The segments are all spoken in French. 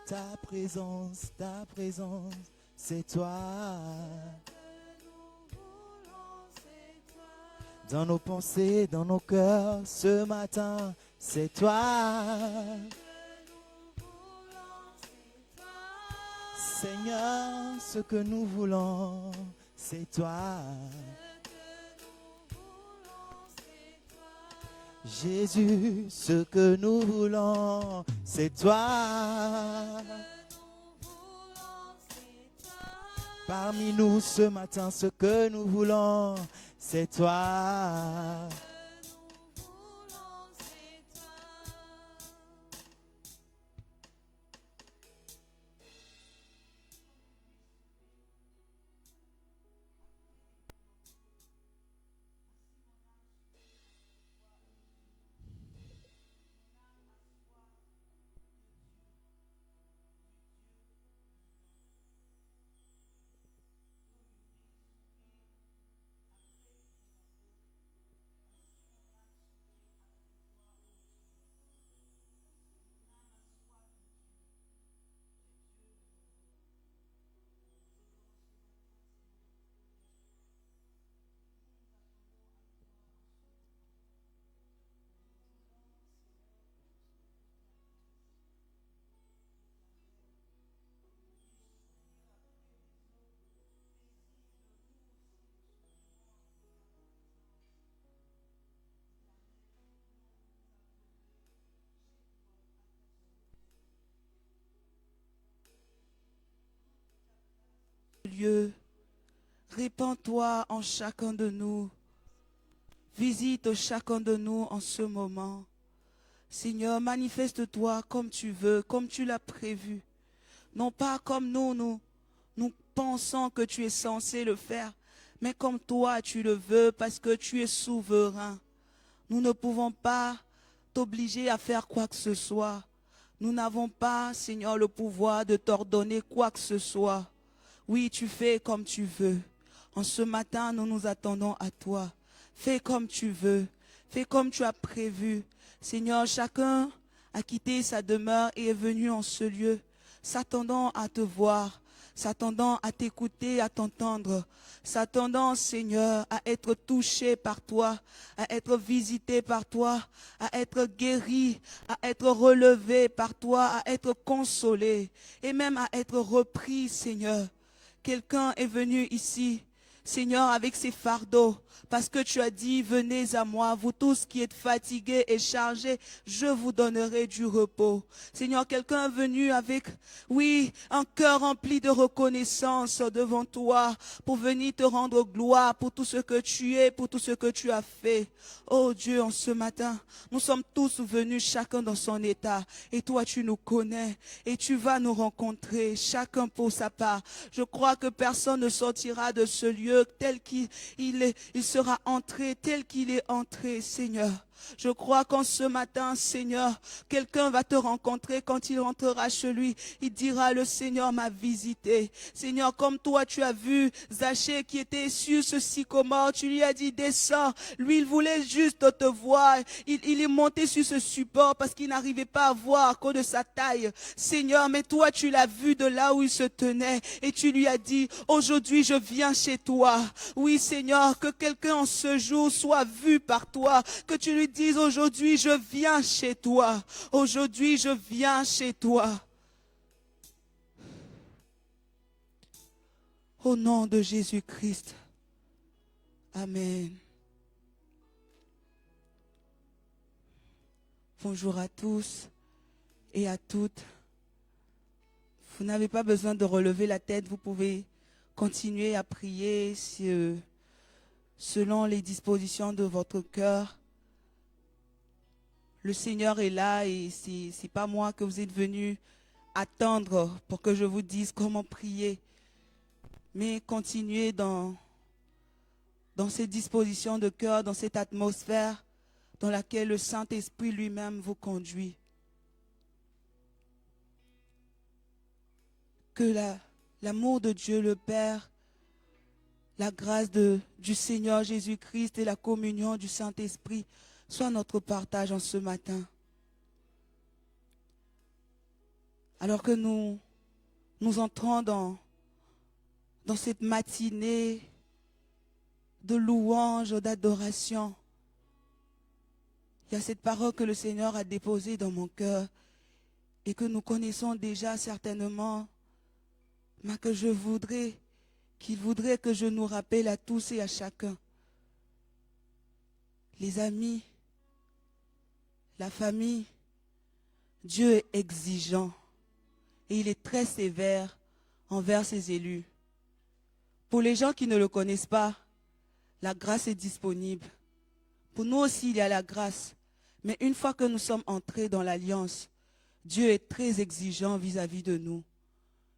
ta présence, c'est toi. Dans nos pensées, dans nos cœurs, ce matin, c'est toi. Seigneur, ce que nous voulons, c'est toi. Jésus, ce que nous voulons, c'est toi. Parmi nous ce matin, ce que nous voulons, c'est toi. Dieu, répands-toi en chacun de nous. Visite chacun de nous en ce moment. Seigneur, manifeste-toi comme tu veux, comme tu l'as prévu. Non pas comme nous pensons que tu es censé le faire, mais comme toi tu le veux parce que tu es souverain. Nous ne pouvons pas t'obliger à faire quoi que ce soit. Nous n'avons pas, Seigneur, le pouvoir de t'ordonner quoi que ce soit. Oui, tu fais comme tu veux. En ce matin, nous nous attendons à toi. Fais comme tu veux. Fais comme tu as prévu. Seigneur, chacun a quitté sa demeure et est venu en ce lieu, s'attendant à te voir, s'attendant à t'écouter, à t'entendre, s'attendant, Seigneur, à être touché par toi, à être visité par toi, à être guéri, à être relevé par toi, à être consolé et même à être repris, Seigneur. Quelqu'un est venu ici, Seigneur, avec ses fardeaux, parce que tu as dit, venez à moi, vous tous qui êtes fatigués et chargés, je vous donnerai du repos. Seigneur, quelqu'un est venu avec, oui, un cœur rempli de reconnaissance devant toi, pour venir te rendre gloire pour tout ce que tu es, pour tout ce que tu as fait. Oh Dieu, en ce matin, nous sommes tous venus, chacun dans son état, et toi tu nous connais, et tu vas nous rencontrer, chacun pour sa part. Je crois que personne ne sortira de ce lieu tel qu'il sera entré, tel qu'il est entré, Seigneur. Je crois qu'en ce matin, Seigneur, quelqu'un va te rencontrer quand il rentrera chez lui. Il dira, le Seigneur m'a visité. Seigneur, comme toi, tu as vu Zachée qui était sur ce sycomore, tu lui as dit, descends. Lui, il voulait juste te voir. Il est monté sur ce support parce qu'il n'arrivait pas à voir à cause de sa taille. Seigneur, mais toi, tu l'as vu de là où il se tenait et tu lui as dit, aujourd'hui, je viens chez toi. Oui, Seigneur, que quelqu'un en ce jour soit vu par toi, que tu lui dises, aujourd'hui, je viens chez toi. Aujourd'hui, je viens chez toi. Au nom de Jésus-Christ. Amen. Bonjour à tous et à toutes. Vous n'avez pas besoin de relever la tête, vous pouvez continuer à prier selon les dispositions de votre cœur. Le Seigneur est là et ce n'est pas moi que vous êtes venus attendre pour que je vous dise comment prier. Mais continuez dans ces dispositions de cœur, dans cette atmosphère dans laquelle le Saint-Esprit lui-même vous conduit. Que l'amour de Dieu le Père, la grâce du Seigneur Jésus-Christ et la communion du Saint-Esprit soient notre partage en ce matin. Alors que nous entrons dans cette matinée de louange, d'adoration, il y a cette parole que le Seigneur a déposée dans mon cœur et que nous connaissons déjà certainement, mais que qu'il voudrait que je nous rappelle à tous et à chacun. Les amis, la famille, Dieu est exigeant et il est très sévère envers ses élus. Pour les gens qui ne le connaissent pas, la grâce est disponible. Pour nous aussi, il y a la grâce. Mais une fois que nous sommes entrés dans l'alliance, Dieu est très exigeant vis-à-vis de nous.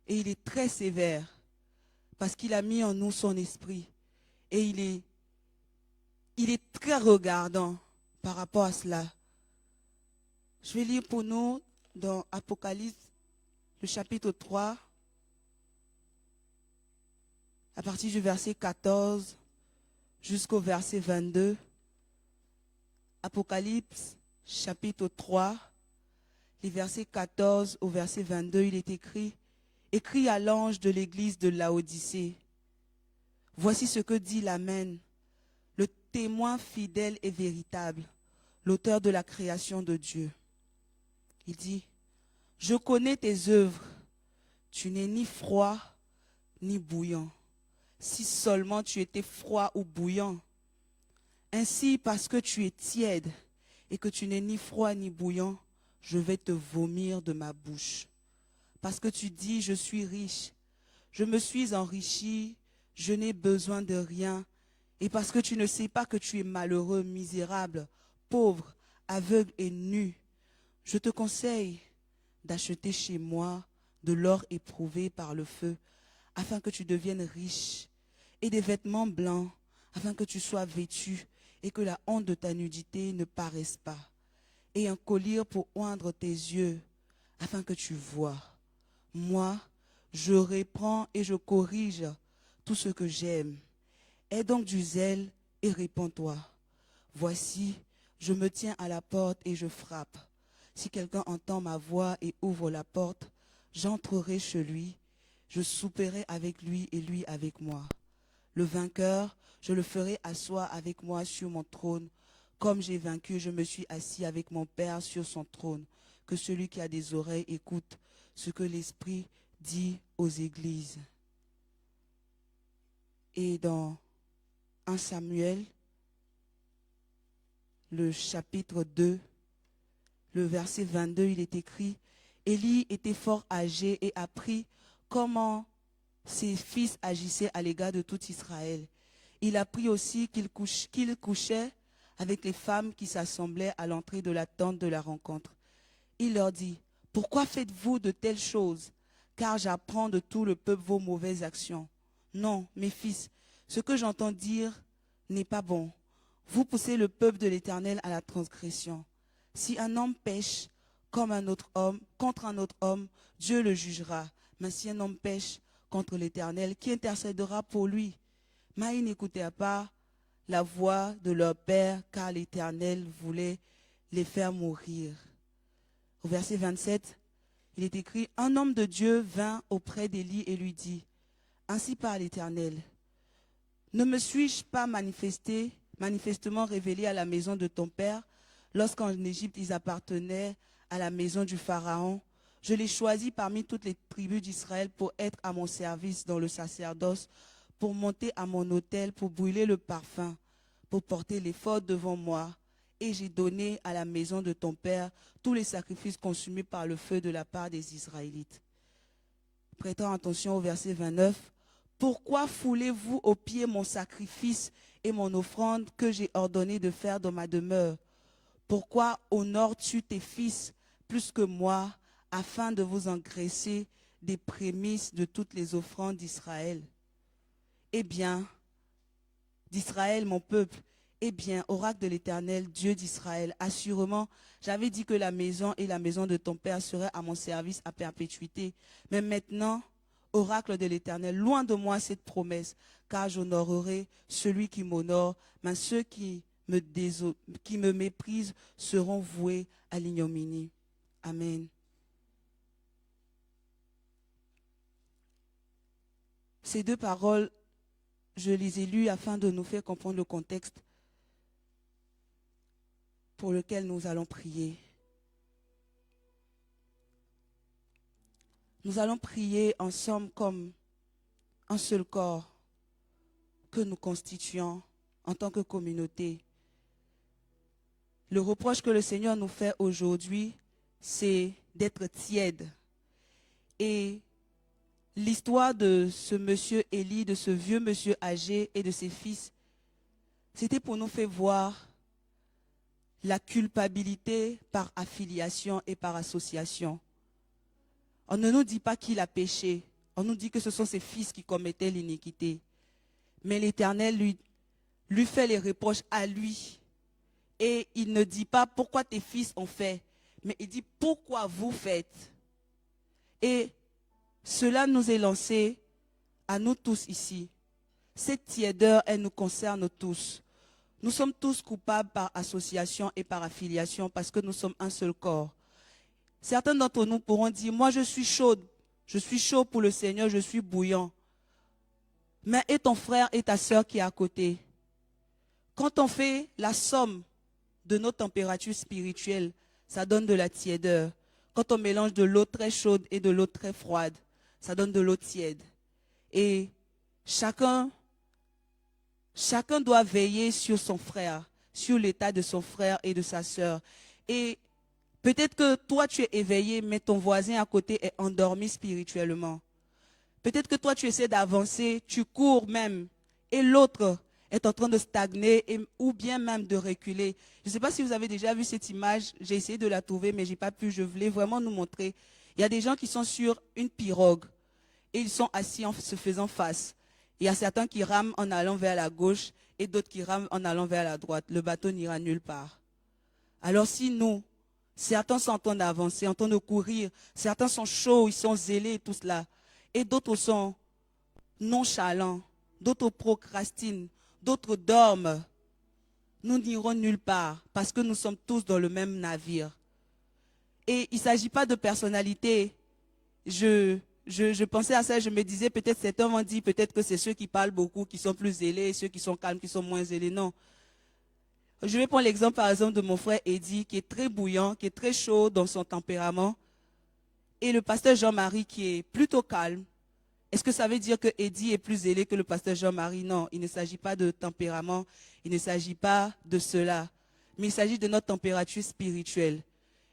Et il est très sévère parce qu'il a mis en nous son esprit. Et il est très regardant par rapport à cela. Je vais lire pour nous dans Apocalypse, le chapitre 3, à partir du verset 14 jusqu'au verset 22. Apocalypse, chapitre 3, les versets 14 au verset 22, il est écrit: Écrit à l'ange de l'église de Laodicée, voici ce que dit l'Amen, le témoin fidèle et véritable, l'auteur de la création de Dieu. Il dit: Je connais tes œuvres, tu n'es ni froid ni bouillant. Si seulement tu étais froid ou bouillant. Ainsi, parce que tu es tiède et que tu n'es ni froid ni bouillant, je vais te vomir de ma bouche. Parce que tu dis, je suis riche, je me suis enrichi, je n'ai besoin de rien. Et parce que tu ne sais pas que tu es malheureux, misérable, pauvre, aveugle et nu, je te conseille d'acheter chez moi de l'or éprouvé par le feu, afin que tu deviennes riche, et des vêtements blancs, afin que tu sois vêtu, et que la honte de ta nudité ne paraisse pas, et un collier pour oindre tes yeux, afin que tu vois. Moi, je reprends et je corrige tout ce que j'aime. Aie donc du zèle et répands-toi. Voici, je me tiens à la porte et je frappe. Si quelqu'un entend ma voix et ouvre la porte, j'entrerai chez lui, je souperai avec lui et lui avec moi. Le vainqueur, je le ferai asseoir avec moi sur mon trône. Comme j'ai vaincu, je me suis assis avec mon Père sur son trône. Que celui qui a des oreilles écoute ce que l'Esprit dit aux églises. Et dans 1 Samuel, le chapitre 2, le verset 22, il est écrit: Élie était fort âgé et apprit comment ses fils agissaient à l'égard de tout Israël. Il apprit aussi qu'il couchait avec les femmes qui s'assemblaient à l'entrée de la tente de la rencontre. Il leur dit: Pourquoi faites-vous de telles choses? Car j'apprends de tout le peuple vos mauvaises actions. Non, mes fils, ce que j'entends dire n'est pas bon. Vous poussez le peuple de l'Éternel à la transgression. Si un homme pêche comme un autre homme, contre un autre homme, Dieu le jugera. Mais si un homme pêche contre l'Éternel, qui intercédera pour lui? Mais ils n'écoutèrent pas la voix de leur père, car l'Éternel voulait les faire mourir. Au verset 27, il est écrit: Un homme de Dieu vint auprès d'Élie et lui dit: Ainsi parle l'Éternel, ne me suis-je pas manifestement révélé à la maison de ton père, lorsqu'en Égypte ils appartenaient à la maison du Pharaon? Je l'ai choisi parmi toutes les tribus d'Israël pour être à mon service dans le sacerdoce, pour monter à mon autel, pour brûler le parfum, pour porter l'effort devant moi. Et j'ai donné à la maison de ton père tous les sacrifices consumés par le feu de la part des Israélites. Prêtons attention au verset 29. Pourquoi foulez-vous aux pieds mon sacrifice et mon offrande que j'ai ordonné de faire dans ma demeure? Pourquoi honores-tu tes fils plus que moi, afin de vous engraisser des prémices de toutes les offrandes d'Israël? Eh bien, d'Israël, mon peuple, eh bien, oracle de l'Éternel, Dieu d'Israël, assurément, j'avais dit que la maison et la maison de ton père seraient à mon service à perpétuité. Mais maintenant, oracle de l'Éternel, loin de moi cette promesse, car j'honorerai celui qui m'honore, mais ceux qui me méprisent seront voués à l'ignominie. Amen. Ces deux paroles, je les ai lues afin de nous faire comprendre le contexte pour lequel nous allons prier. Nous allons prier ensemble comme un seul corps que nous constituons en tant que communauté. Le reproche que le Seigneur nous fait aujourd'hui, c'est d'être tiède. Et l'histoire de ce monsieur Élie, de ce vieux monsieur âgé et de ses fils, c'était pour nous faire voir la culpabilité par affiliation et par association. On ne nous dit pas qu'il a péché. On nous dit que ce sont ses fils qui commettaient l'iniquité. Mais l'Éternel lui fait les reproches à lui. Et il ne dit pas pourquoi tes fils ont fait, mais il dit pourquoi vous faites. Et cela nous est lancé à nous tous ici. Cette tiédeur, elle nous concerne tous. Nous sommes tous coupables par association et par affiliation parce que nous sommes un seul corps. Certains d'entre nous pourront dire, moi je suis chaude, je suis chaud pour le Seigneur, je suis bouillant. Mais et ton frère et ta sœur qui est à côté? Quand on fait la somme de nos températures spirituelles, ça donne de la tiédeur. Quand on mélange de l'eau très chaude et de l'eau très froide, ça donne de l'eau tiède. Et chacun doit veiller sur son frère, sur l'état de son frère et de sa sœur. Et peut-être que toi tu es éveillé, mais ton voisin à côté est endormi spirituellement. Peut-être que toi tu essaies d'avancer, tu cours même, et l'autre est en train de stagner ou bien même de reculer. Je ne sais pas si vous avez déjà vu cette image, j'ai essayé de la trouver mais je n'ai pas pu, je voulais vraiment nous montrer. Il y a des gens qui sont sur une pirogue et ils sont assis en se faisant face. Il y a certains qui rament en allant vers la gauche et d'autres qui rament en allant vers la droite. Le bateau n'ira nulle part. Alors si nous, certains sont en train d'avancer, en train de courir, certains sont chauds, ils sont zélés et tout cela, et d'autres sont nonchalants, d'autres procrastinent, d'autres dorment, nous n'irons nulle part parce que nous sommes tous dans le même navire. Et il ne s'agit pas de personnalité. Je pensais à ça, je me disais peut-être certains vont dire peut-être que c'est ceux qui parlent beaucoup, qui sont plus zélés, ceux qui sont calmes, qui sont moins zélés. Non. Je vais prendre l'exemple par exemple de mon frère Eddie qui est très bouillant, qui est très chaud dans son tempérament. Et le pasteur Jean-Marie qui est plutôt calme. Est-ce que ça veut dire que Eddie est plus zélé que le pasteur Jean-Marie? Non, il ne s'agit pas de tempérament, il ne s'agit pas de cela. Mais il s'agit de notre température spirituelle.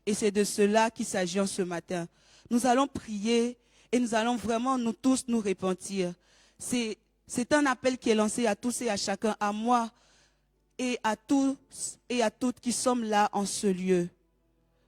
Et c'est de cela qu'il s'agit en ce matin. Nous allons prier et nous allons vraiment nous tous nous repentir. C'est un appel qui est lancé à tous et à chacun, à moi et à tous et à toutes qui sommes là en ce lieu.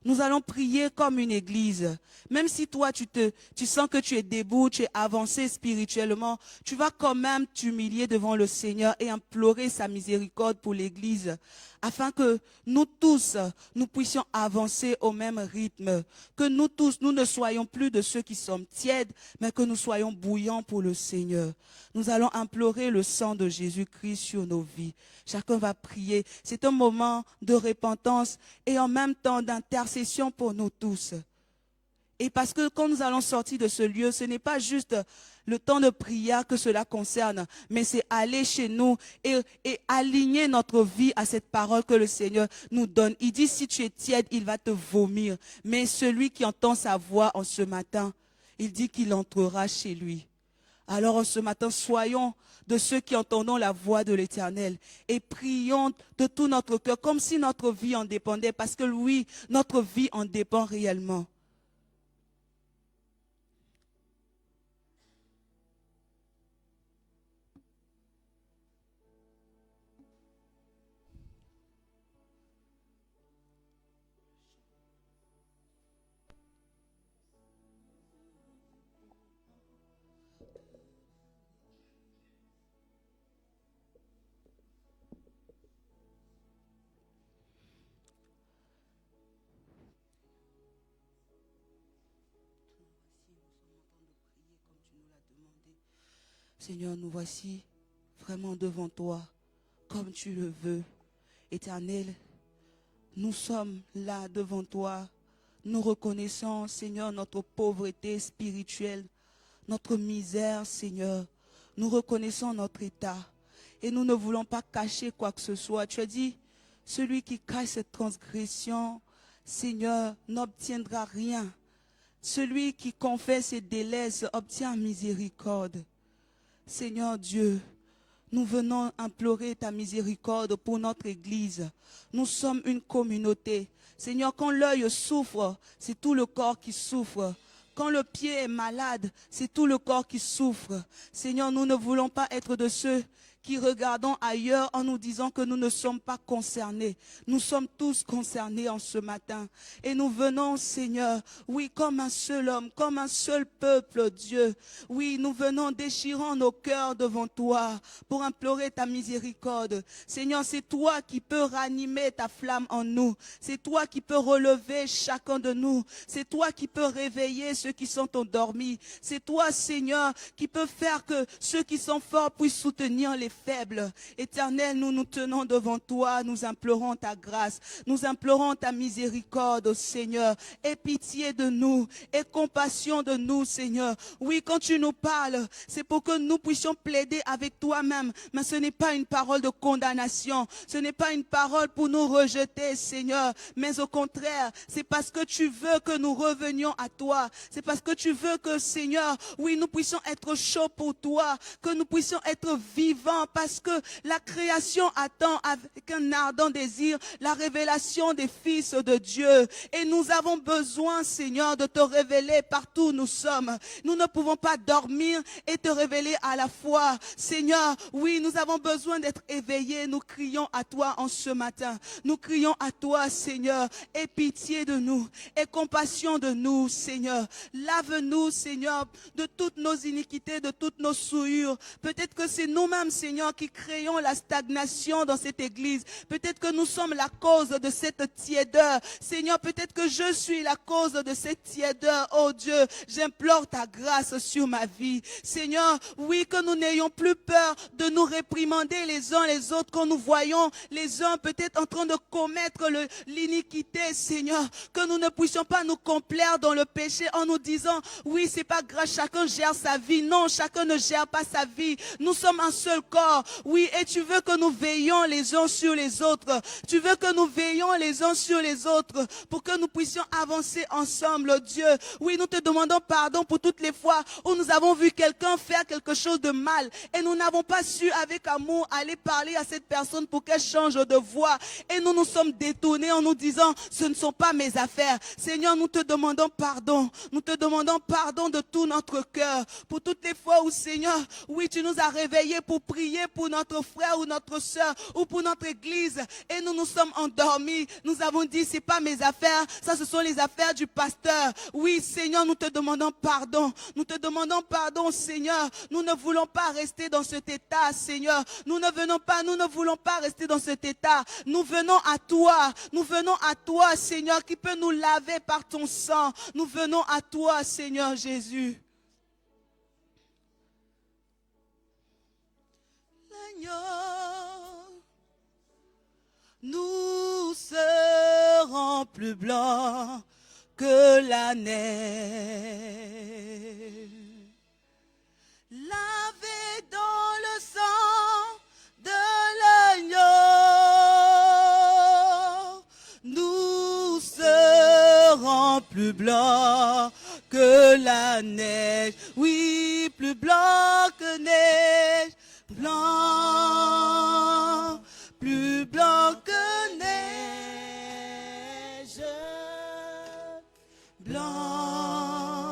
Nous allons prier comme une église. Même si toi, tu sens que tu es debout, tu es avancé spirituellement, tu vas quand même t'humilier devant le Seigneur et implorer sa miséricorde pour l'église, afin que nous tous, nous puissions avancer au même rythme. Que nous tous, nous ne soyons plus de ceux qui sont tièdes, mais que nous soyons bouillants pour le Seigneur. Nous allons implorer le sang de Jésus-Christ sur nos vies. Chacun va prier. C'est un moment de repentance et en même temps d'intercession pour nous tous. Et parce que quand nous allons sortir de ce lieu, ce n'est pas juste le temps de prière que cela concerne, mais c'est aller chez nous et aligner notre vie à cette parole que le Seigneur nous donne. Il dit, si tu es tiède, il va te vomir. Mais celui qui entend sa voix en ce matin, il dit qu'il entrera chez lui. Alors en ce matin, soyons de ceux qui entendons la voix de l'Éternel et prions de tout notre cœur, comme si notre vie en dépendait, parce que oui, notre vie en dépend réellement. Seigneur, nous voici vraiment devant toi, comme tu le veux. Éternel, nous sommes là devant toi. Nous reconnaissons, Seigneur, notre pauvreté spirituelle, notre misère, Seigneur. nous reconnaissons notre état et nous ne voulons pas cacher quoi que ce soit. Tu as dit, celui qui cache cette transgression, Seigneur, n'obtiendra rien. Celui qui confesse ses délaisse obtient miséricorde. Seigneur Dieu, nous venons implorer ta miséricorde pour notre Église. Nous sommes une communauté. Seigneur, quand l'œil souffre, c'est tout le corps qui souffre. Quand le pied est malade, c'est tout le corps qui souffre. Seigneur, nous ne voulons pas être de ceux qui regardons ailleurs en nous disant que nous ne sommes pas concernés. Nous sommes tous concernés en ce matin. Et nous venons, Seigneur, oui, comme un seul homme, comme un seul peuple, Dieu. Oui, nous venons déchirant nos cœurs devant toi pour implorer ta miséricorde. Seigneur, c'est toi qui peux ranimer ta flamme en nous. C'est toi qui peux relever chacun de nous. C'est toi qui peux réveiller ceux qui sont endormis. C'est toi, Seigneur, qui peux faire que ceux qui sont forts puissent soutenir les faibles. Éternel, nous nous tenons devant toi, nous implorons ta grâce, nous implorons ta miséricorde, oh Seigneur. Aie pitié de nous, aie compassion de nous, Seigneur. Oui, quand tu nous parles, c'est pour que nous puissions plaider avec toi-même, mais ce n'est pas une parole de condamnation, ce n'est pas une parole pour nous rejeter, Seigneur, mais au contraire, c'est parce que tu veux que nous revenions à toi, c'est parce que tu veux que, Seigneur, oui, nous puissions être chauds pour toi, que nous puissions être vivants, parce que la création attend avec un ardent désir la révélation des fils de Dieu. Et nous avons besoin, Seigneur, de te révéler partout où nous sommes. Nous ne pouvons pas dormir et te révéler à la fois. Seigneur, oui, nous avons besoin d'être éveillés. Nous crions à toi en ce matin. Nous crions à toi, Seigneur. Aie pitié de nous. Aie compassion de nous, Seigneur. Lave-nous, Seigneur, de toutes nos iniquités, de toutes nos souillures. Peut-être que c'est nous-mêmes, Seigneur, qui créons la stagnation dans cette église. Peut-être que nous sommes la cause de cette tiédeur. Seigneur, peut-être que je suis la cause de cette tiédeur. Oh Dieu, j'implore ta grâce sur ma vie. Seigneur, oui, que nous n'ayons plus peur de nous réprimander les uns les autres quand nous voyons les uns peut-être en train de commettre l'iniquité, Seigneur. Que nous ne puissions pas nous complaire dans le péché en nous disant, oui, c'est pas grave, chacun gère sa vie. Non, chacun ne gère pas sa vie. Nous sommes un seul corps. Oui, et tu veux que nous veillions les uns sur les autres. Tu veux que nous veillions les uns sur les autres pour que nous puissions avancer ensemble, Dieu. Oui, nous te demandons pardon pour toutes les fois où nous avons vu quelqu'un faire quelque chose de mal et nous n'avons pas su avec amour aller parler à cette personne pour qu'elle change de voie. Et nous nous sommes détournés en nous disant, ce ne sont pas mes affaires. Seigneur, nous te demandons pardon. Nous te demandons pardon de tout notre cœur pour toutes les fois où, Seigneur, oui, tu nous as réveillés pour prier pour notre frère ou notre soeur ou pour notre église et nous nous sommes endormis. Nous avons dit, c'est pas mes affaires, ça ce sont les affaires du pasteur. Oui, Seigneur, nous te demandons pardon. Nous te demandons pardon, Seigneur. Nous ne voulons pas rester dans cet état, Seigneur. Nous ne voulons pas rester dans cet état. Nous venons à toi. Nous venons à toi, Seigneur, qui peut nous laver par ton sang. Nous venons à toi, Seigneur Jésus. Nous serons plus blancs que la neige, lavés dans le sang de l'agneau. Nous serons plus blancs que la neige, oui, plus blancs que neige. Blanc, plus blanc que neige, blanc,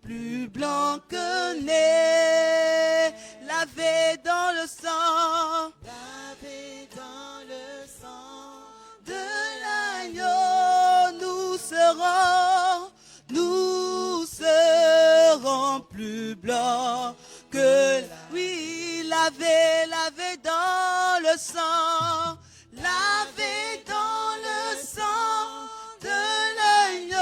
plus blanc que neige, lavé dans le sang, lavé dans le sang de l'agneau, nous serons plus blancs que la... Oui, lavé dans le sang, lavé dans le sang de l'agneau.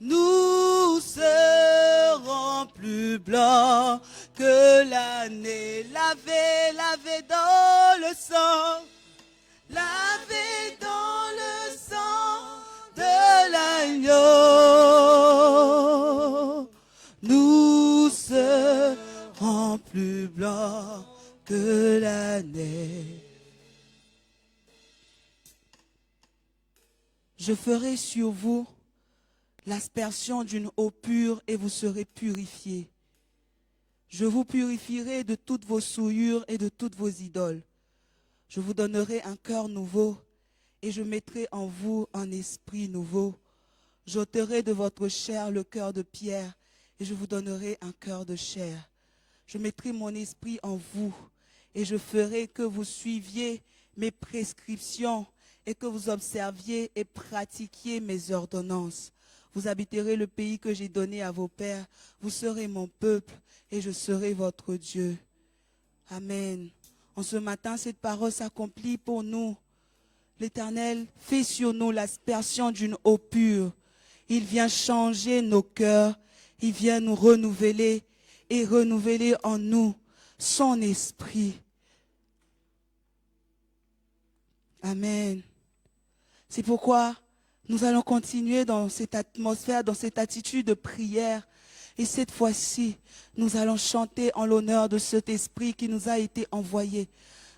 Nous serons plus blancs que l'année, lavé dans le sang, lavé dans le sang de l'agneau. Nous Je ferai sur vous l'aspersion d'une eau pure et vous serez purifiés. Je vous purifierai de toutes vos souillures et de toutes vos idoles. Je vous donnerai un cœur nouveau et je mettrai en vous un esprit nouveau. J'ôterai de votre chair le cœur de pierre et je vous donnerai un cœur de chair. Je mettrai mon esprit en vous et je ferai que vous suiviez mes prescriptions et que vous observiez et pratiquiez mes ordonnances. Vous habiterez le pays que j'ai donné à vos pères. Vous serez mon peuple et je serai votre Dieu. Amen. En ce matin, cette parole s'accomplit pour nous. L'Éternel fait sur nous l'aspersion d'une eau pure. Il vient changer nos cœurs. Il vient nous renouveler et renouveler en nous son esprit. Amen. C'est pourquoi nous allons continuer dans cette atmosphère, dans cette attitude de prière. Et cette fois-ci, nous allons chanter en l'honneur de cet esprit qui nous a été envoyé,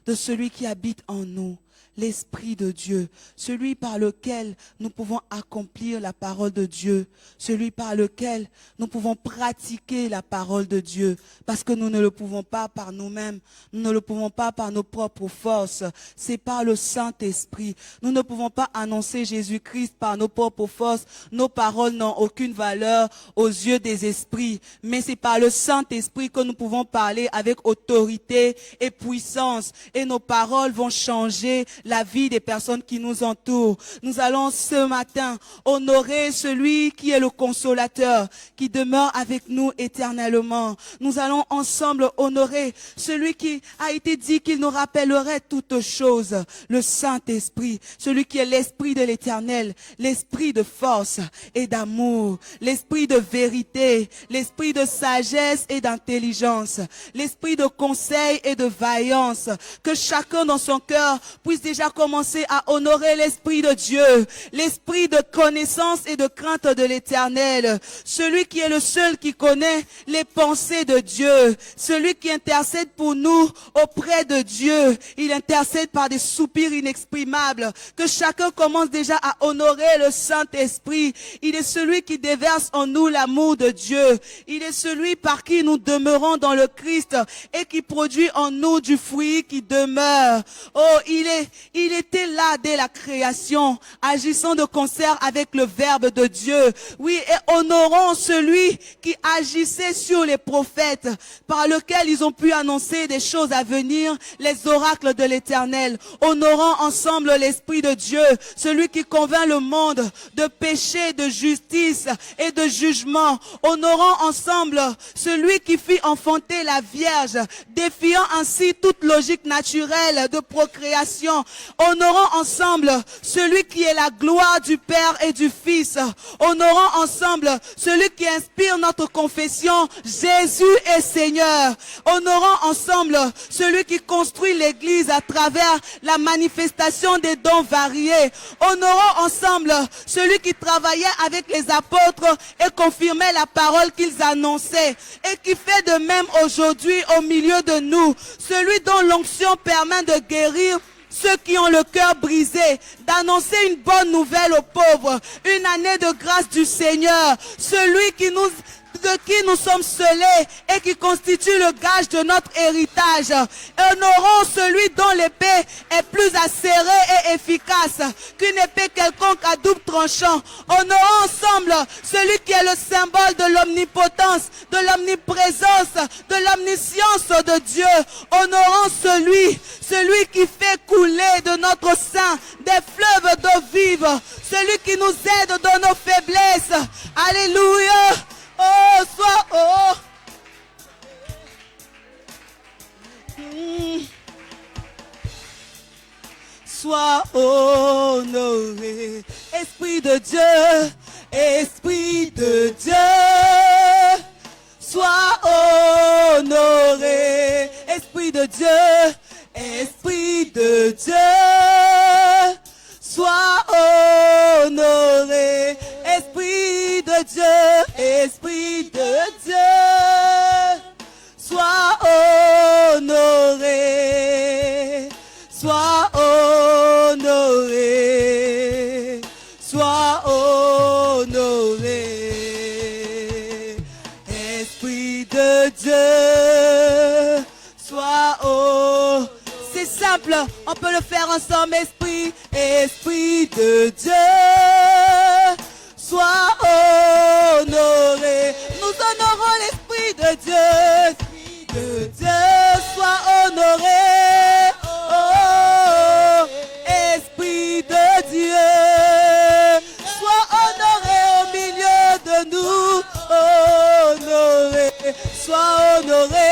de celui qui habite en nous, l'Esprit de Dieu, celui par lequel nous pouvons accomplir la parole de Dieu, celui par lequel nous pouvons pratiquer la parole de Dieu, parce que nous ne le pouvons pas par nous-mêmes, nous ne le pouvons pas par nos propres forces, c'est par le Saint-Esprit. Nous ne pouvons pas annoncer Jésus-Christ par nos propres forces, nos paroles n'ont aucune valeur aux yeux des esprits, mais c'est par le Saint-Esprit que nous pouvons parler avec autorité et puissance, et nos paroles vont changer la vie des personnes qui nous entourent. Nous allons ce matin honorer celui qui est le consolateur, qui demeure avec nous éternellement. Nous allons ensemble honorer celui qui a été dit qu'il nous rappellerait toutes choses, le Saint-Esprit, celui qui est l'Esprit de l'Éternel, l'Esprit de force et d'amour, l'Esprit de vérité, l'Esprit de sagesse et d'intelligence, l'Esprit de conseil et de vaillance. Que chacun dans son cœur puisse déjà commencer à honorer l'Esprit de Dieu, l'Esprit de connaissance et de crainte de l'Éternel, celui qui est le seul qui connaît les pensées de Dieu, celui qui intercède pour nous auprès de Dieu. Il intercède par des soupirs inexprimables. Que chacun commence déjà à honorer le Saint-Esprit. Il est celui qui déverse en nous l'amour de Dieu. Il est celui par qui nous demeurons dans le Christ et qui produit en nous du fruit qui demeure. Oh, il était là dès la création, agissant de concert avec le Verbe de Dieu. Oui, et honorons celui qui agissait sur les prophètes, par lequel ils ont pu annoncer des choses à venir, les oracles de l'Éternel. Honorons ensemble l'Esprit de Dieu, celui qui convainc le monde de péché, de justice et de jugement. Honorons ensemble celui qui fit enfanter la Vierge, défiant ainsi toute logique naturelle de procréation. Honorons ensemble celui qui est la gloire du Père et du Fils. Honorons ensemble celui qui inspire notre confession, Jésus est Seigneur. Honorons ensemble celui qui construit l'Église à travers la manifestation des dons variés. Honorons ensemble celui qui travaillait avec les apôtres et confirmait la parole qu'ils annonçaient et qui fait de même aujourd'hui au milieu de nous. Celui dont l'onction permet de guérir ceux qui ont le cœur brisé, d'annoncer une bonne nouvelle aux pauvres, une année de grâce du Seigneur, celui de qui nous sommes scellés et qui constitue le gage de notre héritage. Honorons celui dont l'épée est plus acérée et efficace qu'une épée quelconque à double tranchant. Honorons ensemble celui qui est le symbole de l'omnipotence, de l'omniprésence, de l'omniscience de Dieu. Honorons celui qui fait couler de notre sein des fleuves d'eau vive, celui qui nous aide dans nos faiblesses. Alléluia. Oh, sois Sois honoré, Esprit de Dieu, Esprit de Dieu. Sois honoré, Esprit de Dieu, Esprit de Dieu. Sois honoré, Esprit de Dieu, Esprit de Dieu. Sois honoré, sois honoré, sois simple, on peut le faire ensemble. Esprit, Esprit de Dieu, sois honoré. Nous honorons l'Esprit de Dieu. Esprit de Dieu, sois honoré. Oh, Esprit de Dieu, sois honoré au milieu de nous. Honoré, sois honoré.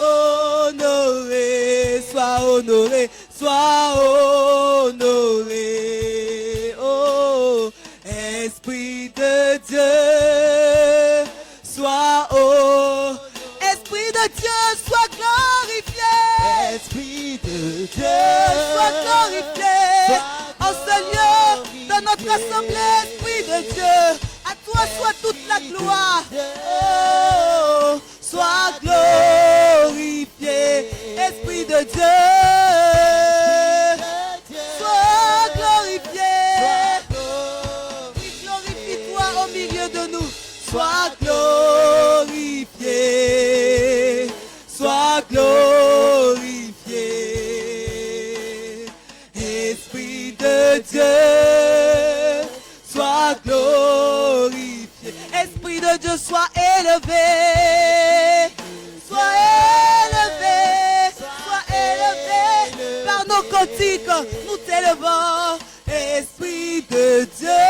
Honoré, sois honoré, sois honoré. Oh, Esprit de Dieu, sois honoré. Esprit de Dieu, sois glorifié. Esprit de Dieu, sois glorifié. En ce lieu, dans notre assemblée, Esprit de Dieu, à toi soit toute la gloire. Oh, sois glorifié. Esprit de Dieu, sois glorifié. Oui, glorifie-toi au milieu de nous. Sois glorifié. Sois glorifié. Esprit de Dieu, sois glorifié. Esprit de Dieu, sois élevé. Sois élevé. Sois élevé. Par nos cantiques, nous t'élevons. Esprit de Dieu,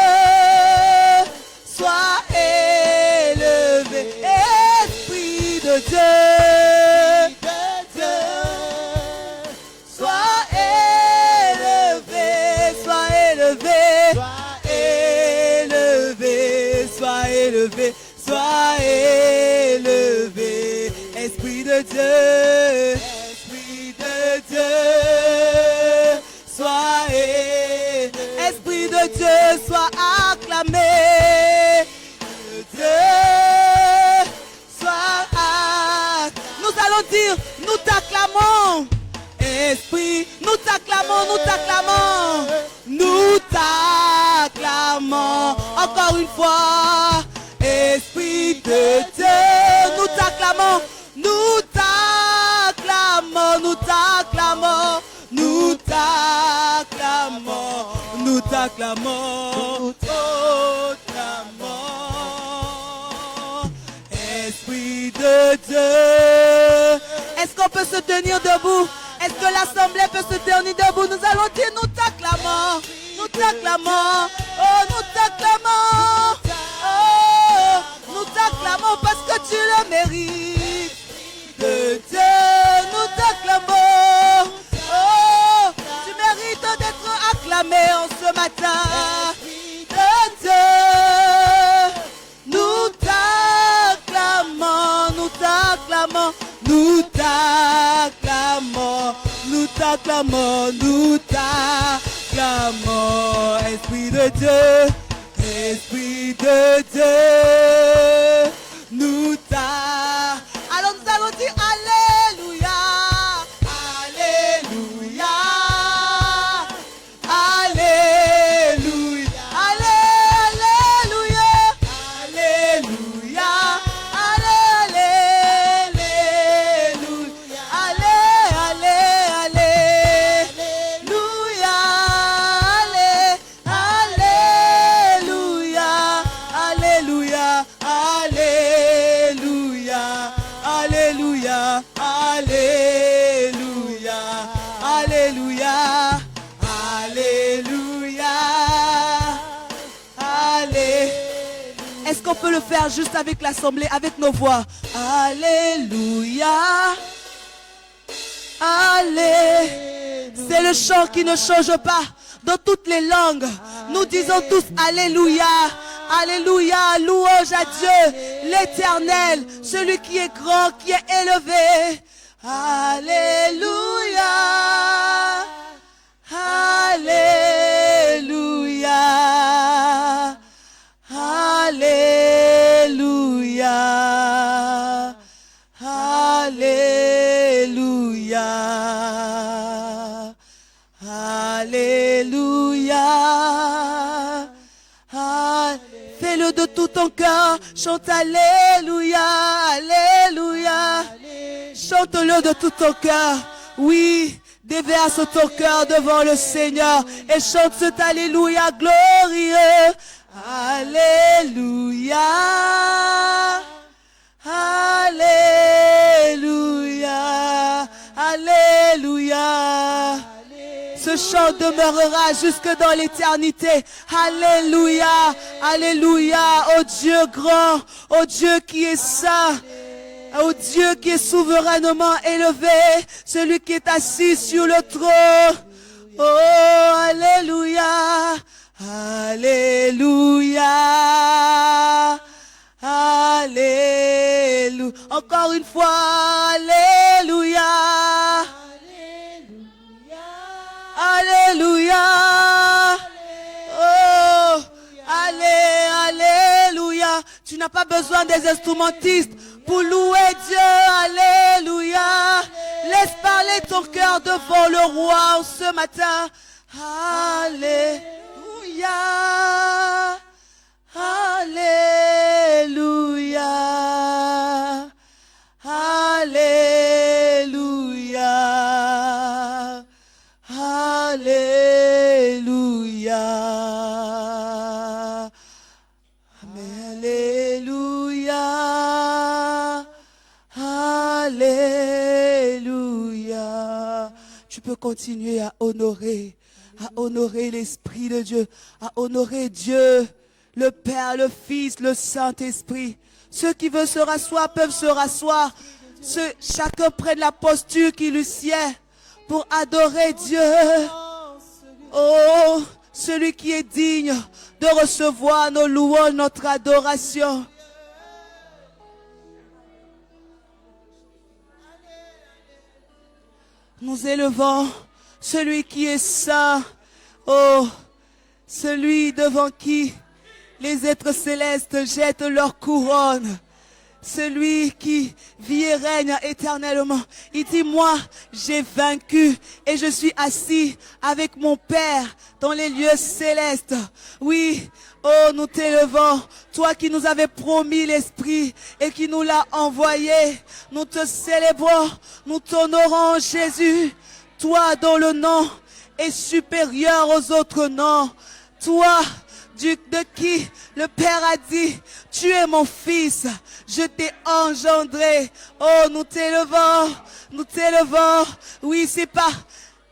sois élevé. Esprit de Dieu, sois élevé. Sois élevé. Élevé. Sois élevé. Sois élevé. Esprit de Dieu. Esprit de Dieu, sois élevé. Esprit de Dieu, sois acclamé. Dieu, sois acclamé. Nous allons dire, nous t'acclamons. Esprit, nous t'acclamons, nous t'acclamons. Nous t'acclamons. Encore une fois. Esprit de Dieu, nous t'acclamons. Nous t'acclamons, nous t'acclamons. Nous t'acclamons, nous t'acclamons, nous t'acclamons. Esprit de Dieu. Est-ce qu'on peut se tenir debout? Est-ce que l'assemblée peut se tenir debout? Nous allons dire nous t'acclamons, nous t'acclamons, oh nous t'acclamons, oh nous t'acclamons parce que tu le mérites. De Dieu, nous t'acclamons. Oh, tu mérites d'être acclamé en ce matin. De Dieu, nous t'acclamons, nous t'acclamons, nous t'acclamons, nous t'acclamons, nous t'acclamons. Esprit de Dieu, Esprit de Dieu, nous t'acclamons. Alors nous allons dire Alléluia, Alléluia, Alléluia, Alléluia, Alléluia, Alléluia, Alléluia, Alléluia, Alléluia, Alléluia, Alléluia, Alléluia. Est-ce qu'on peut le faire juste avec l'assemblée, avec nos voix? Alléluia, Alléluia. C'est le chant qui ne change pas dans toutes les langues. Nous disons tous Alléluia. Alléluia, louange à Dieu, l'Éternel, celui qui est grand, qui est élevé. Alléluia, Alléluia, Alléluia, Alléluia, Alléluia. Fais-le de tout ton cœur, chante Alléluia, Alléluia. Chante-le de tout ton cœur, oui, Déverse ton cœur devant le Seigneur et chante cet Alléluia glorieux. Alléluia. Alléluia. Alléluia. Ce chant demeurera jusque dans l'éternité. Alléluia. Alléluia. Ô Dieu grand, ô Dieu qui est saint. Ô Dieu qui est souverainement élevé, celui qui est assis sur le trône. Oh, alléluia, alléluia, alléluia. Encore une fois, alléluia, alléluia. Oh, alléluia. Tu n'as pas besoin des instrumentistes pour louer Dieu, alléluia. Laisse parler ton cœur devant le roi ce matin. Alléluia, alléluia, alléluia, alléluia. Alléluia, alléluia. Tu peux continuer à honorer l'Esprit de Dieu, à honorer Dieu, le Père, le Fils, le Saint-Esprit. Ceux qui veulent se rasseoir peuvent se rasseoir. Chacun prenne la posture qui lui sied pour adorer Dieu. Oh, celui qui est digne de recevoir nos louanges, notre adoration. Nous élevons celui qui est saint, oh, celui devant qui les êtres célestes jettent leur couronne. Celui qui vit et règne éternellement. Il dit, moi, j'ai vaincu et je suis assis avec mon Père dans les lieux célestes. Oui, oh, nous t'élevons, toi qui nous avais promis l'Esprit et qui nous l'a envoyé. Nous te célébrons, nous t'honorons, Jésus. Toi dont le nom est supérieur aux autres noms. Toi, de qui le Père a dit, tu es mon fils, je t'ai engendré. Oh, nous t'élevons, nous t'élevons. Oui, c'est pas...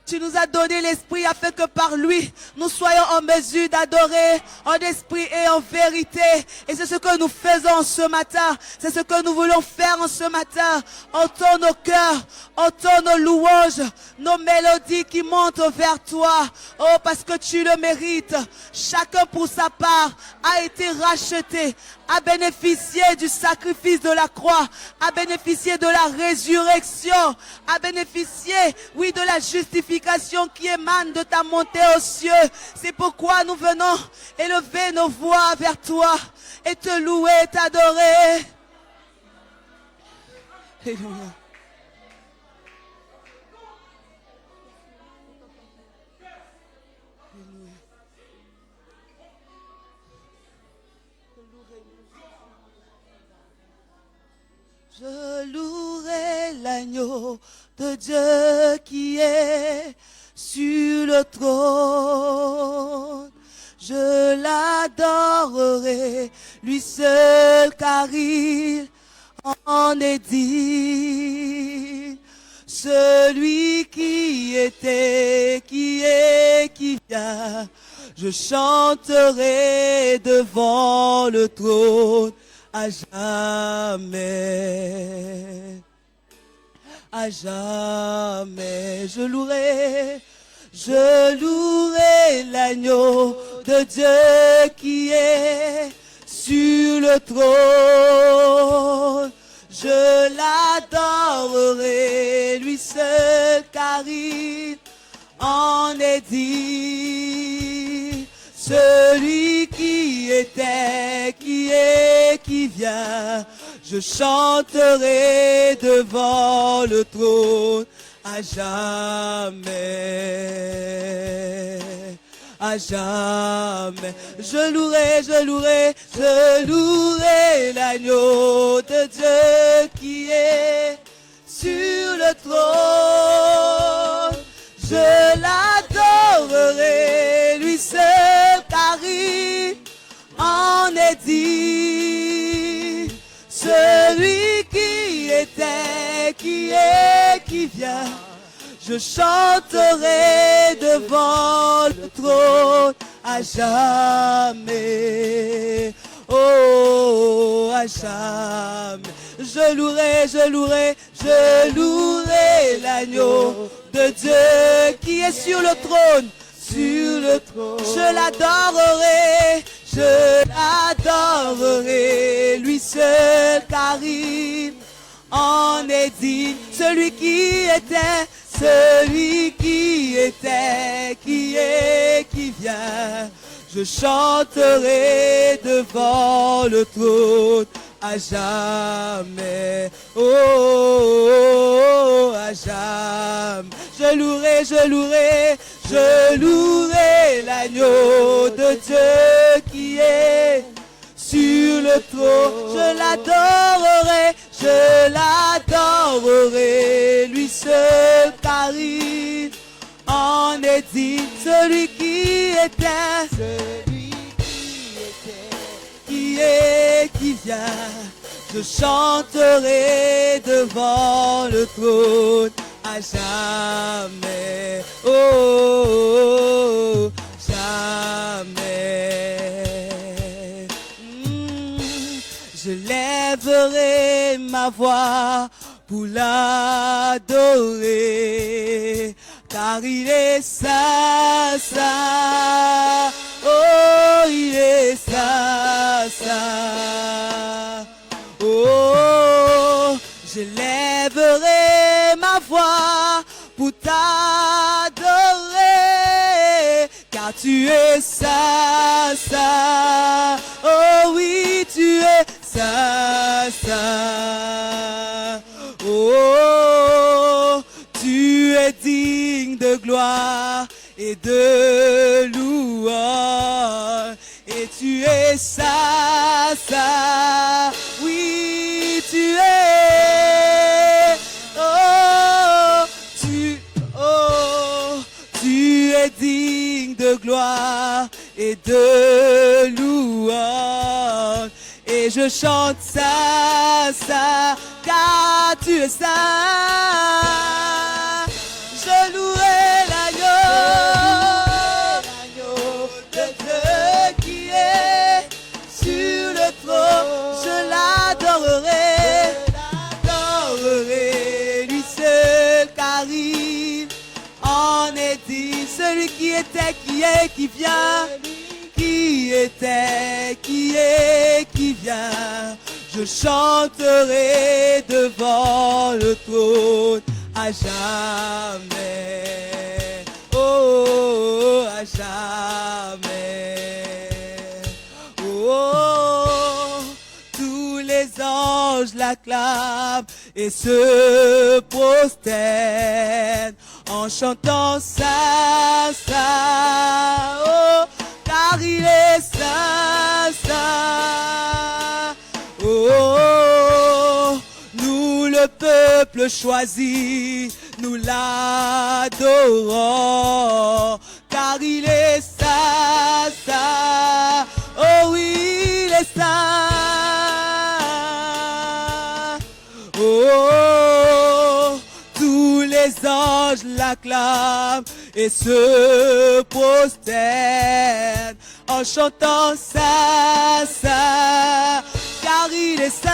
Tu nous as donné l'Esprit afin que par lui, nous soyons en mesure d'adorer en esprit et en vérité. Et c'est ce que nous faisons ce matin. C'est ce que nous voulons faire en ce matin. Entends nos cœurs, entends nos louanges, nos mélodies qui montent vers toi. Oh, parce que tu le mérites. Chacun pour sa part a été racheté, a bénéficié du sacrifice de la croix, a bénéficié de la résurrection, a bénéficié, oui, de la justification qui émane de ta montée aux cieux. C'est pourquoi nous venons élever nos voix vers toi et te louer et t'adorer. Alléluia. Je louerai l'agneau de Dieu qui est sur le trône. Je l'adorerai, lui seul, car il en est digne. Celui qui était, qui est, qui vient, je chanterai devant le trône. À jamais, à jamais, je louerai l'agneau de Dieu qui est sur le trône. Je l'adorerai, lui seul, car il en est digne. Celui qui était, qui est, qui vient, je chanterai devant le trône à jamais, à jamais. Je louerai l'agneau de Dieu qui est sur le trône. je l'adorerai, lui seul, car il en est dit. Celui qui était, qui est, qui vient, je chanterai devant le trône à jamais. Oh, à jamais. Je louerai, je louerai, je louerai l'agneau de Dieu qui est sur le trône, sur le trône. Je l'adorerai, lui seul, car il en est dit. Celui qui était, celui qui était, qui est, qui vient. Je chanterai devant le trône à jamais, oh, à jamais. Je louerai, je louerai, je louerai l'agneau de Dieu qui est sur le trône. Je l'adorerai, lui seul, car il en est dit. Celui qui était, qui est, qui vient, je chanterai devant le trône à jamais, oh, jamais. Je lèverai ma voix pour l'adorer, car il est saint, saint, oh, il est saint, saint, oh, je lèverai ma voix pour t'adorer, car tu es saint, saint, oh oui, tu es saint, saint, oh, tu es digne de gloire et de louange, et tu es saint, saint, oui, tu es, tu es digne de gloire et de louange, et je chante ça, ça, car tu es saint. Je louerai l'agneau de Dieu qui est sur le trône. Je l'adorerai, lui seul, car il en est dit. Celui qui était, qui est, qui vient, qui était, qui est, qui vient. Je chanterai devant le trône à jamais, oh, à jamais, oh, tous les anges l'acclament et se prosternent en chantant saint, saint, oh, car il est saint, saint, oh, nous le peuple choisi, nous l'adorons, car il est saint, saint, oh oui, il est saint, oh, tous les anges l'acclament et se prosternent en chantant saint, saint, car il est saint.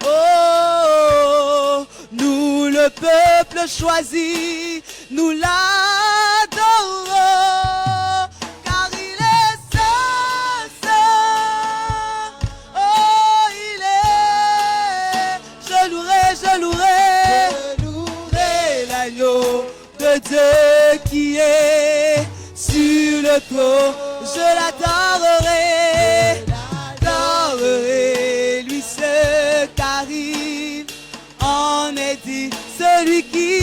Oh, nous le peuple choisi, nous l'adorons, car il est saint, saint. Oh, il est, je louerai l'agneau de Dieu qui est sur le trône. Je l'adorerai, lui seul, car il en est dit. Celui qui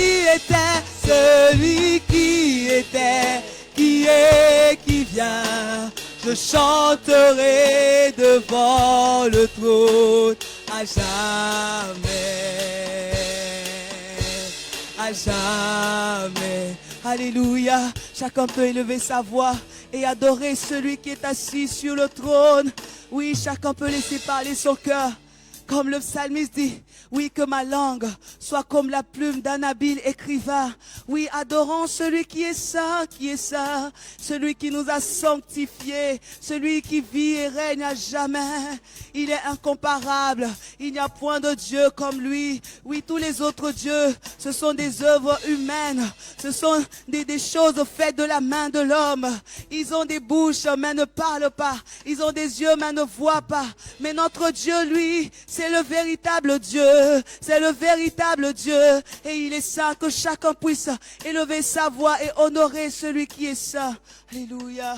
était, qui est, qui vient. Je chanterai devant le trône à jamais. à jamais. Alléluia. Chacun peut élever sa voix et adorer celui qui est assis sur le trône. Oui, chacun peut laisser parler son cœur. Comme le psalmiste dit, oui, que ma langue soit comme la plume d'un habile écrivain. Oui, adorons celui qui est saint, celui qui nous a sanctifiés, celui qui vit et règne à jamais. Il est incomparable, il n'y a point de Dieu comme lui. Oui, tous les autres dieux, ce sont des œuvres humaines, ce sont des choses faites de la main de l'homme. Ils ont des bouches mais ne parlent pas, ils ont des yeux mais ne voient pas. Mais notre Dieu, lui, c'est le véritable Dieu, c'est le véritable Dieu. Et il est saint, que chacun puisse élever sa voix et honorer celui qui est saint. Alléluia.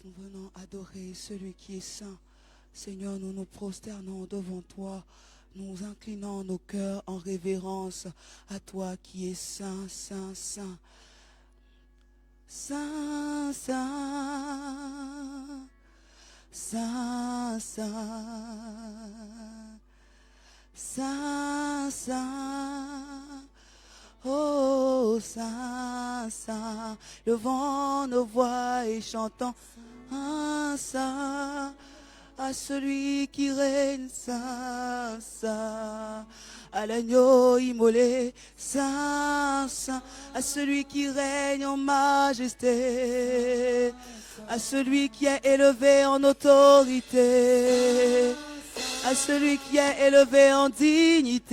Nous venons adorer celui qui est saint. Seigneur, nous nous prosternons devant toi. Nous inclinons nos cœurs en révérence à toi qui es saint, saint, saint. Saint, saint. Saint, saint. Saint, saint. Oh, saint, saint. Levons nos voix et chantons. Un saint, à celui qui règne, saint, saint, à l'agneau immolé, saint, saint, à celui qui règne en majesté, à celui qui est élevé en autorité, à celui qui est élevé en dignité,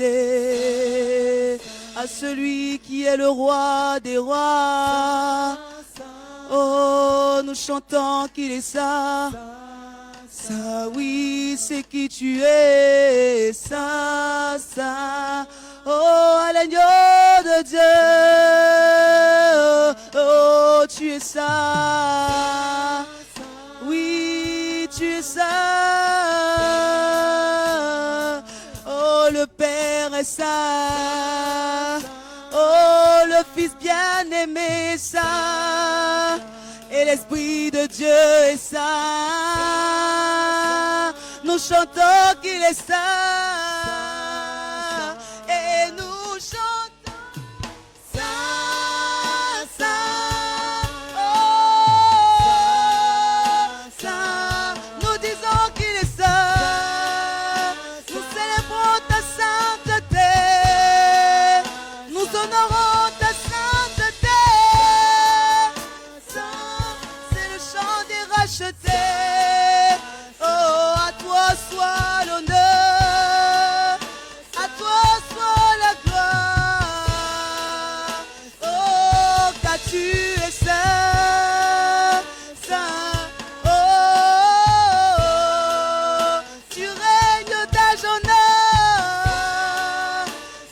à celui qui est le roi des rois. Oh, nous chantons qu'il est saint. Saint, oui, c'est qui tu es. Saint, saint. Oh, à l'agneau de Dieu. Oh, tu es saint. Oui, tu es saint. Oh, le Père est saint. Oh, le Fils bien-aimé est saint. Et l'Esprit de Dieu est saint. Nous chantons qu'il est saint. Et nous chantons saint, saint. Oh, saint. Nous disons qu'il est saint. Nous célébrons ta sainteté. Nous honorons ta sainteté. Saint, c'est le chant des rachetés. Oh, à toi soit l'honneur. À toi soit la gloire. Oh, car tu es saint. Saint. Oh, tu règnes d'âge en âge.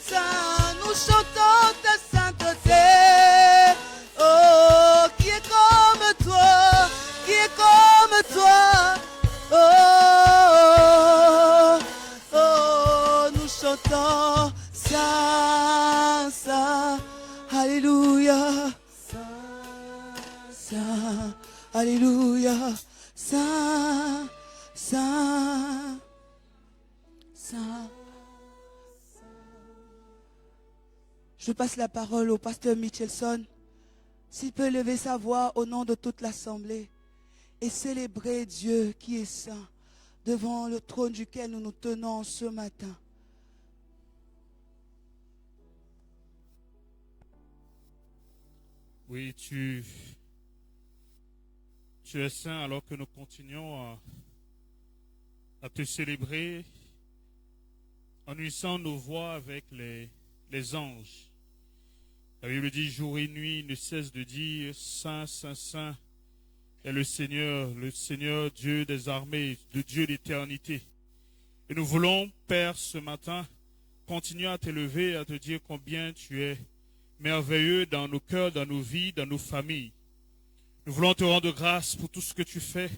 Saint, nous chantons ta sainteté. Oh, qui est comme toi, qui est comme toi. Oh, oh, oh, nous chantons saint, saint, alléluia. Saint, alléluia. Saint, saint, saint. Je passe la parole au pasteur Michelson. S'il peut lever sa voix au nom de toute l'assemblée et célébrer Dieu qui est saint devant le trône duquel nous nous tenons ce matin. Oui, tu es saint alors que nous continuons à te célébrer en unissant nos voix avec les anges. La Bible dit jour et nuit ne cesse de dire Saint, Saint, Saint est le Seigneur Dieu des armées, le Dieu d'éternité. Et nous voulons, Père, ce matin, continuer à t'élever, à te dire combien tu es merveilleux dans nos cœurs, dans nos vies, dans nos familles. Nous voulons te rendre grâce pour tout ce que tu fais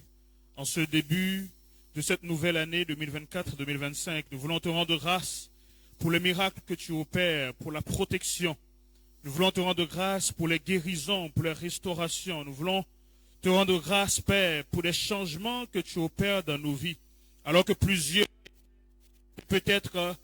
en ce début de cette nouvelle année 2024-2025. Nous voulons te rendre grâce pour les miracles que tu opères, pour la protection. Nous voulons te rendre grâce pour les guérisons, pour les restaurations. Nous voulons te rendre grâce, Père, pour les changements que tu opères dans nos vies. Alors que plusieurs peut-être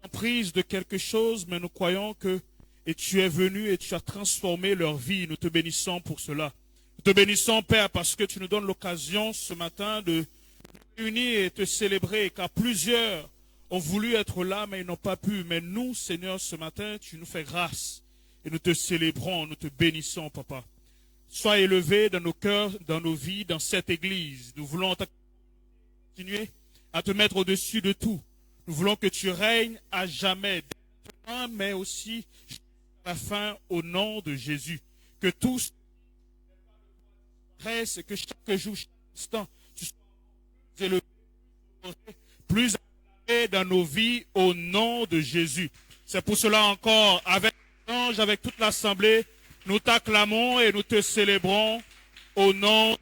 en prise de quelque chose, mais nous croyons que et tu es venu et tu as transformé leur vie. Nous te bénissons pour cela. Nous te bénissons, Père, parce que tu nous donnes l'occasion ce matin de nous réunir et te célébrer, car plusieurs ont voulu être là, mais ils n'ont pas pu. Mais nous, Seigneur, ce matin, tu nous fais grâce et nous te célébrons, nous te bénissons, Papa. Sois élevé dans nos cœurs, dans nos vies, dans cette église. Nous voulons continuer à te mettre au-dessus de tout. Nous voulons que tu règnes à jamais, mais aussi jusqu'à la fin, au nom de Jésus. Que tous restent, que chaque jour, chaque instant, tu sois élevé, plus acclamé dans nos vies, au nom de Jésus. C'est pour cela encore, avec l'ange, avec toute l'assemblée, nous t'acclamons et nous te célébrons au nom de